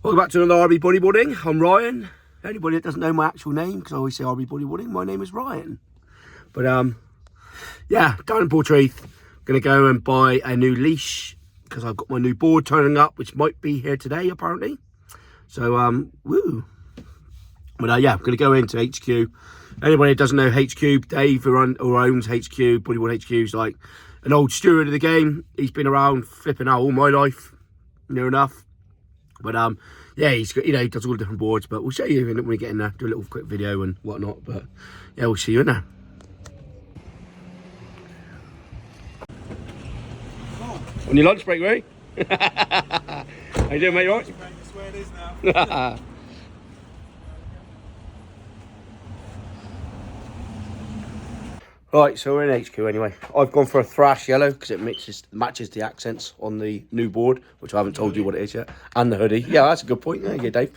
Welcome back to another RB Bodyboarding. I'm Ryan. Anybody that doesn't know my actual name, because I always say RB Bodyboarding, my name is Ryan. But yeah, down in Portreath, gonna go and buy a new leash because I've got my new board turning up, which might be here today apparently. So woo. But yeah, I'm gonna go into HQ. Anybody that doesn't know HQ, Dave who owns HQ, Bodyboard HQ, is like an old steward of the game. He's been around flipping out all my life, near enough. But yeah, he's got, he does all the different boards, but we'll show you when we get in there, do a little quick video and whatnot. But yeah, we'll see you in there. On your lunch break, Ray? How you doing, mate? You all right? That's where it is now. Right, so we're in HQ anyway. I've gone for a thrash yellow because it matches the accents on the new board, which I haven't told you what it is yet, and the hoodie. Yeah, that's a good point. There you go, Dave.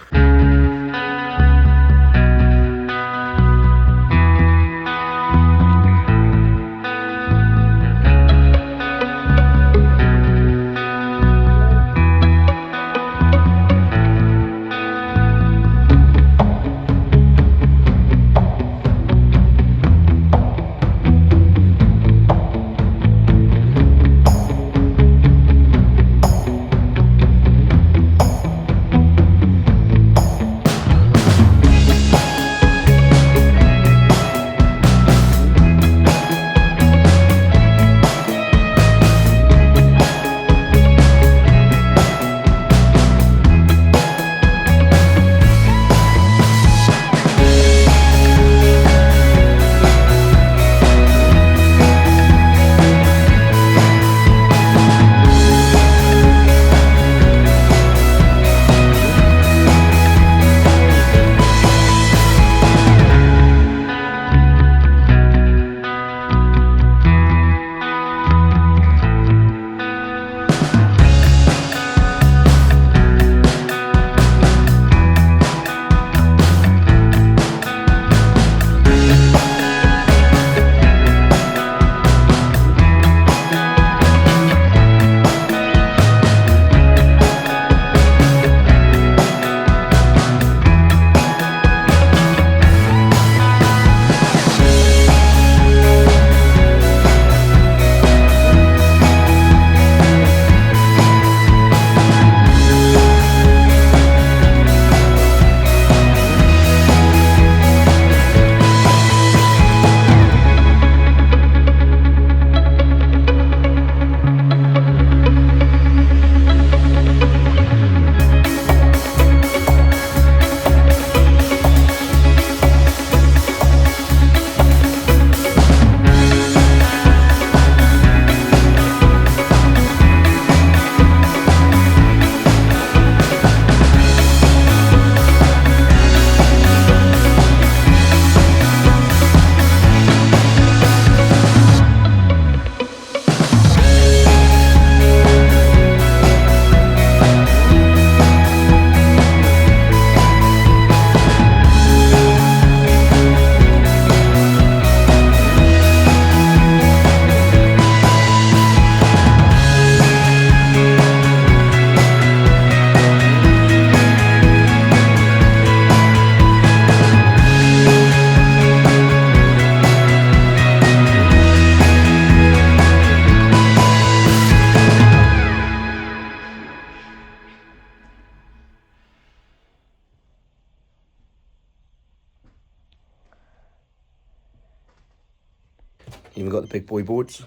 Even got the big boy boards.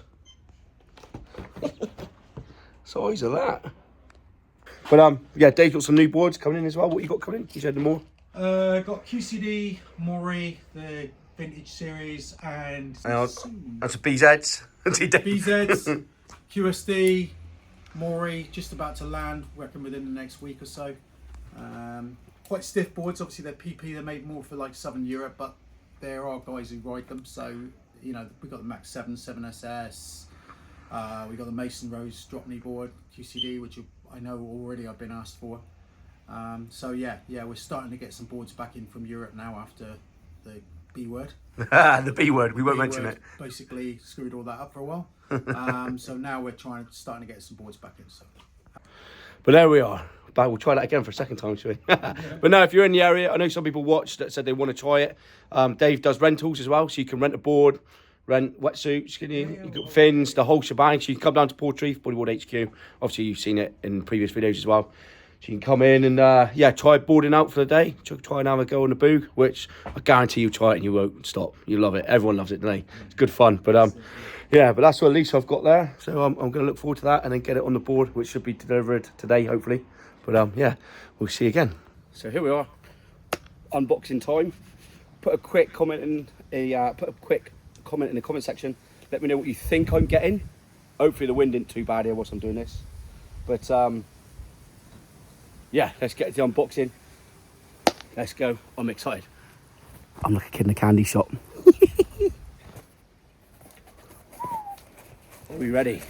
Size of that. But yeah, Dave got some new boards coming in as well. What you got coming in? You said the more. Got QCD, Mori, the vintage series, and That's a BZs. BZs, QSD, Mori, just about to land, reckon within the next week or so. Quite stiff boards, obviously they're PP, they're made more for like Southern Europe, but there are guys who ride them, so you know, we've got the Max 7, 7SS, we've got the Mason Rose drop knee board, QCD, which I know already I've been asked for. So yeah, we're starting to get some boards back in from Europe now after the B word. The B word, we won't mention it. Basically screwed all that up for a while. So now we're starting to get some boards back in. So. But there we are. but we'll try that again for a second time, shall we? But no, if you're in the area, I know some people watched that said they want to try it. Dave does rentals as well, so you can rent a board, rent wetsuits, can you? You got fins, the whole shebang. So you can come down to Portreath, Bodyboard HQ. Obviously, you've seen it in previous videos as well. So you can come in and, yeah, try boarding out for the day. Try and have a go on the boog, which I guarantee you'll try it and you won't stop. You love it. Everyone loves it, don't they? It's good fun. But, yeah, but that's what lease I've got there. So I'm going to look forward to that and then get it on the board, which should be delivered today, hopefully. But, yeah, we'll see you again. So here we are, unboxing time. Put a quick comment in the comment section. Let me know what you think I'm getting. Hopefully the wind isn't too bad here whilst I'm doing this. But, yeah, let's get to the unboxing. Let's go. I'm excited. I'm like a kid in a candy shop. Are we ready?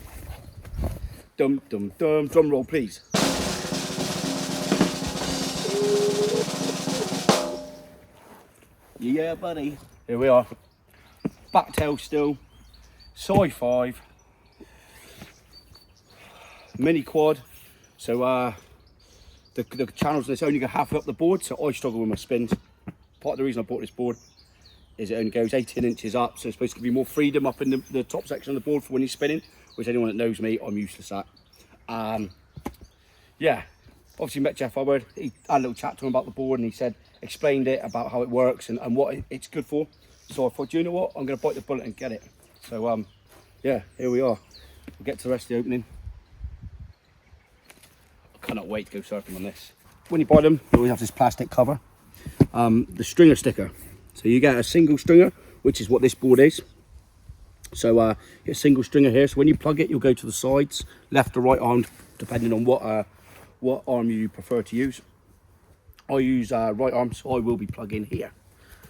Dum dum dum. Drum roll, please. Yeah, buddy. Here we are. Backtail still. Size 5. Mini quad. So, the channels on this only go halfway up the board, so I struggle with my spins. Part of the reason I bought this board is it only goes 18 inches up, so it's supposed to give you more freedom up in the top section of the board for when you're spinning, which anyone that knows me, I'm useless at. Yeah, obviously met Jeff Hubbard. He had a little chat to him about the board and he explained it about how it works and what it's good for. So I thought, do you know what, I'm going to bite the bullet and get it. So yeah, here we are. We'll get to the rest of the opening. Cannot wait to go surfing on this. When you buy them, you always have this plastic cover, the stringer sticker. So you get a single stringer, which is what this board is. So you get a single stringer here. So when you plug it, you'll go to the sides, left or right arm, depending on what arm you prefer to use. I use right arm, so I will be plugging here.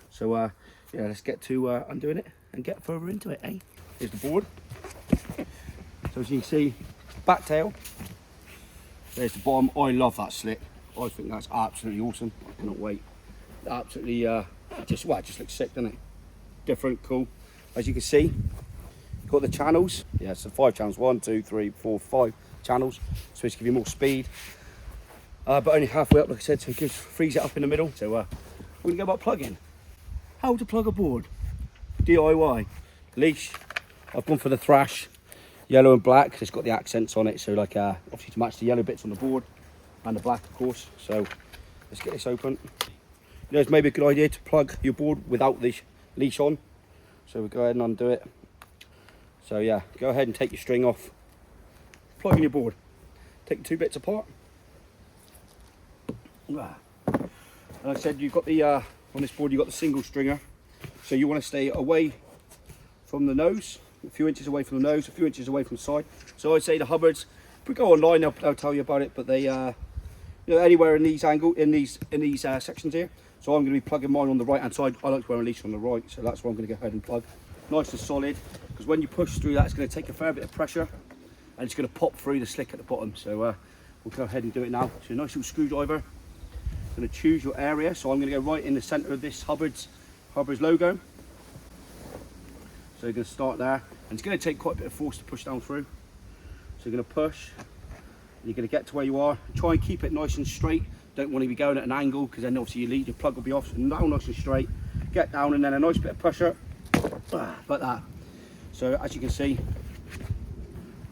So yeah, let's get to undoing it and get further into it, eh? Here's the board. So as you can see, back tail. There's the bottom. I love that slit. I think that's absolutely awesome. I cannot wait. Absolutely, just looks sick, doesn't it? Different, cool. As you can see, you've got the channels. Yeah, so 5 channels. 1, 2, 3, 4, 5 channels. Supposed to give you more speed, but only halfway up, like I said. So it frees it up in the middle. So we're gonna go about plugging. How to plug a board? DIY. Leash. I've gone for the Thrash. Yellow and black, it's got the accents on it, so like obviously to match the yellow bits on the board and the black, of course. So let's get this open. You know, it's maybe a good idea to plug your board without the leash on. So we'll go ahead and undo it. So yeah, go ahead and take your string off. Plug in your board. Take the 2 bits apart. Like I said, you've got the on this board you've got the single stringer. So you want to stay away from the nose. A few inches away from the nose, a few inches away from the side. So I'd say the Hubbards, if we go online, they'll tell you about it, but they, you know, anywhere in these sections here. So I'm going to be plugging mine on the right hand side. I like to wear a leash on the right, so that's what I'm going to go ahead and plug. Nice and solid, because when you push through that, it's going to take a fair bit of pressure, and it's going to pop through the slick at the bottom. So we'll go ahead and do it now. So a nice little screwdriver. I'm going to choose your area, so I'm going to go right in the centre of this Hubbard's logo. So you're going to start there, and it's going to take quite a bit of force to push down through. So you're going to push, and you're going to get to where you are. Try and keep it nice and straight. Don't want to be going at an angle, because then obviously your plug will be off. So now nice and straight. Get down, and then a nice bit of pressure, like that. So as you can see,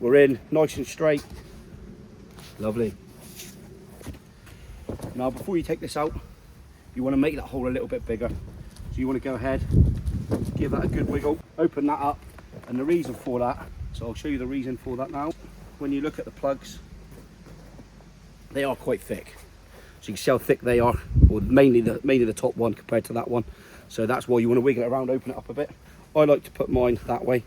we're in nice and straight. Lovely. Now before you take this out, you want to make that hole a little bit bigger. So you want to go ahead, give that a good wiggle, open that up, and the reason for that, so I'll show you the reason for that now. When you look at the plugs, they are quite thick. So you can see how thick they are, or mainly the top one compared to that one. So that's why you want to wiggle it around, open it up a bit. I like to put mine that way,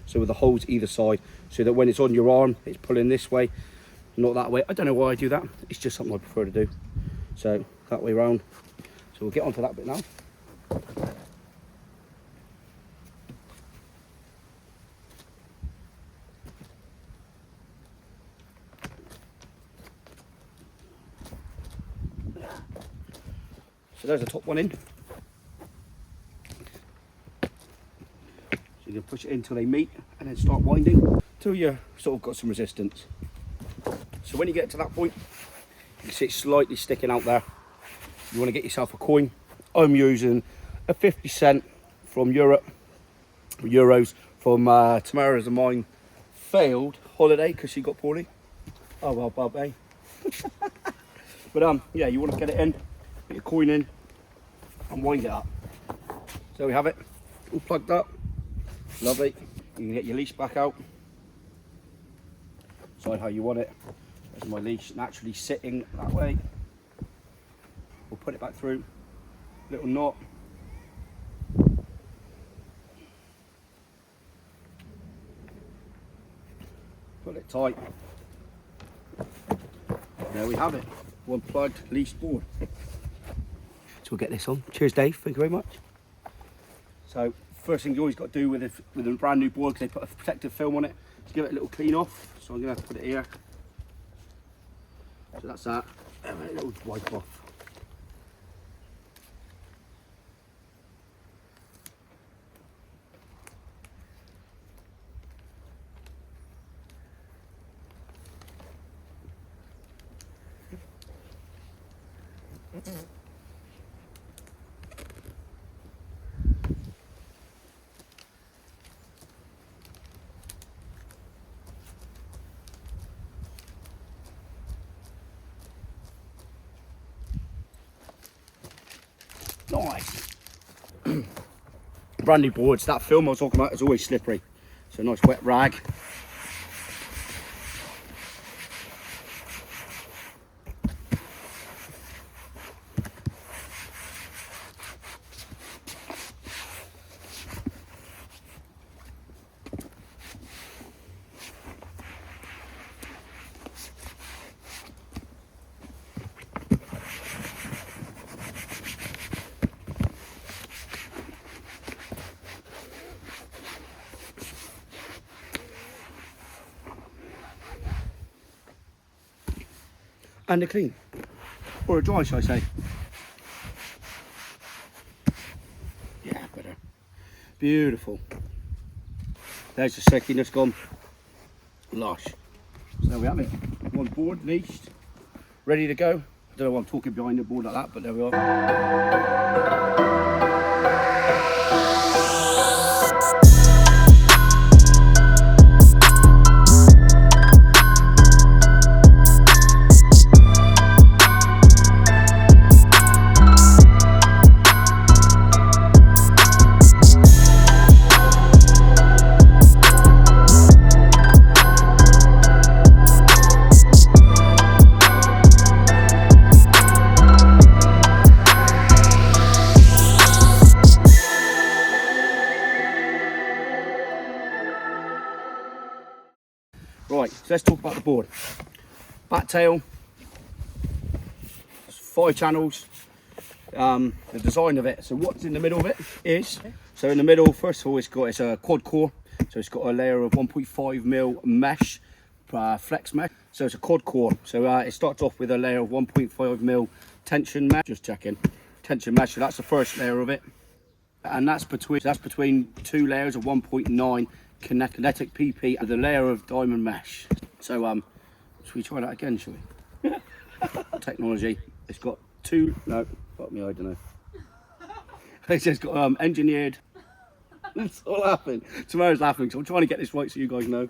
so with the holes either side, so that when it's on your arm, it's pulling this way, not that way. I don't know why I do that, it's just something I prefer to do. So that way round. So we'll get onto that bit now. So there's the top one in. So you can push it in until they meet and then start winding till you sort of got some resistance. So when you get to that point, You see it's slightly sticking out there. You want to get yourself a coin. I'm using a 50 cent from Europe, euros from Tamara's of mine failed holiday because she got poorly. Oh well, Bob, eh? But yeah, you want to get it in, get your coin in, and wind it up. So we have it all plugged up. Lovely. You can get your leash back out. Decide how you want it. There's my leash naturally sitting that way. We'll put it back through. Little knot. Put it tight. There we have it. One plugged leash board. So we'll get this on. Cheers, Dave. Thank you very much. So first thing you always got to do with a brand new board, because they put a protective film on it, is give it a little clean off. So I'm going to put it here. So that's that. And a little wipe off. Nice. Brand new boards. That film I was talking about is always slippery. So a nice wet rag. And a clean, or a dry, shall I say? Yeah, better. Beautiful. There's the stickiness gone. Lush. So there we have it. One board leashed, ready to go. I don't know why I'm talking behind the board like that, but there we are. Right, so let's talk about the board. Back tail, 5 channels, the design of it. So what's in the middle of it is, so in the middle, first of all, it's a quad core. So it's got a layer of 1.5mm mesh, flex mesh. So it's a quad core. So it starts off with a layer of 1.5mm tension mesh, just checking, tension mesh. So that's the first layer of it. And that's between 2 layers of 1.9 kinetic PP and the layer of diamond mesh. So should we try that again, shall we? Technology. It's got 2, no, fuck me, I don't know. It's just got engineered. It's all laughing. Tamara's laughing, so I'm trying to get this right so you guys know.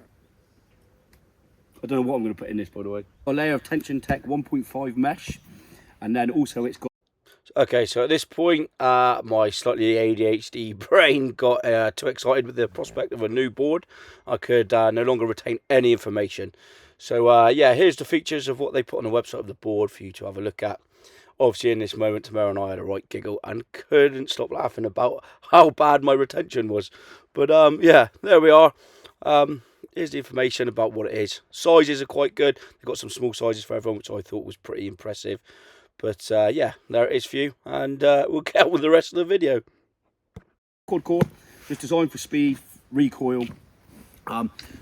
I don't know what I'm going to put in this, by the way. A layer of Tension Tech 1.5 mesh, and then also it's got. Okay, so at this point, my slightly ADHD brain got too excited with the prospect of a new board. I could no longer retain any information. So yeah, here's the features of what they put on the website of the board for you to have a look at. Obviously, in this moment, Tamara and I had a right giggle and couldn't stop laughing about how bad my retention was. But yeah, there we are. Here's the information about what it is. Sizes are quite good. They've got some small sizes for everyone, which I thought was pretty impressive. But yeah, there it is for you, and we'll get on with the rest of the video. Quad core, it's designed for speed, recoil.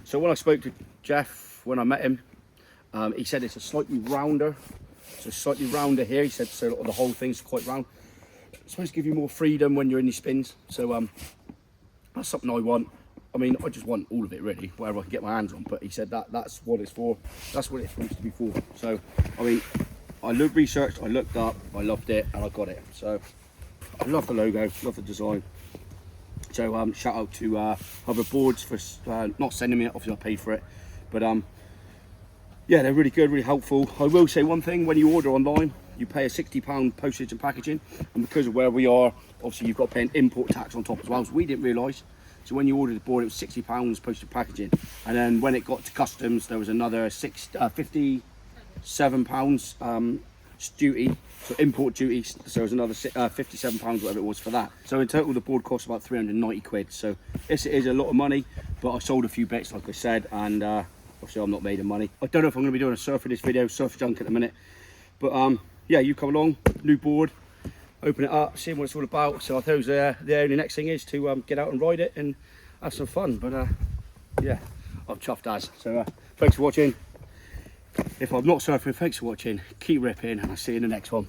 So when I spoke to Jeff, when I met him, he said it's a slightly rounder. So slightly rounder here. He said so the whole thing's quite round. It's supposed to give you more freedom when you're in your spins. So that's something I want. I mean, I just want all of it really, whatever I can get my hands on. But he said that's what it's for. That's what it's supposed to be for. So I mean, I researched, I looked up, I loved it, and I got it. So I love the logo, love the design. So shout out to other boards for not sending me it. Obviously I paid for it, but yeah, they're really good, really helpful. I will say one thing: when you order online, you pay a £60 postage and packaging, and because of where we are, obviously you've got to pay an import tax on top as well. So we didn't realise. So when you ordered the board, it was £60 postage and packaging, and then when it got to customs, there was another £57 duty, so import duty. So there was another £57, whatever it was for that. So in total, the board cost about 390 quid. So this is a lot of money, but I sold a few bits, like I said, and obviously I'm not made of money. I don't know if I'm going to be doing a surf in this video, surf junk at the minute, but yeah, you come along, new board, open it up, see what it's all about. So I suppose the only next thing is to get out and ride it and have some fun. But yeah, I'm chuffed as. So thanks for watching. If I'm not surfing, thanks for watching. Keep ripping, and I'll see you in the next one.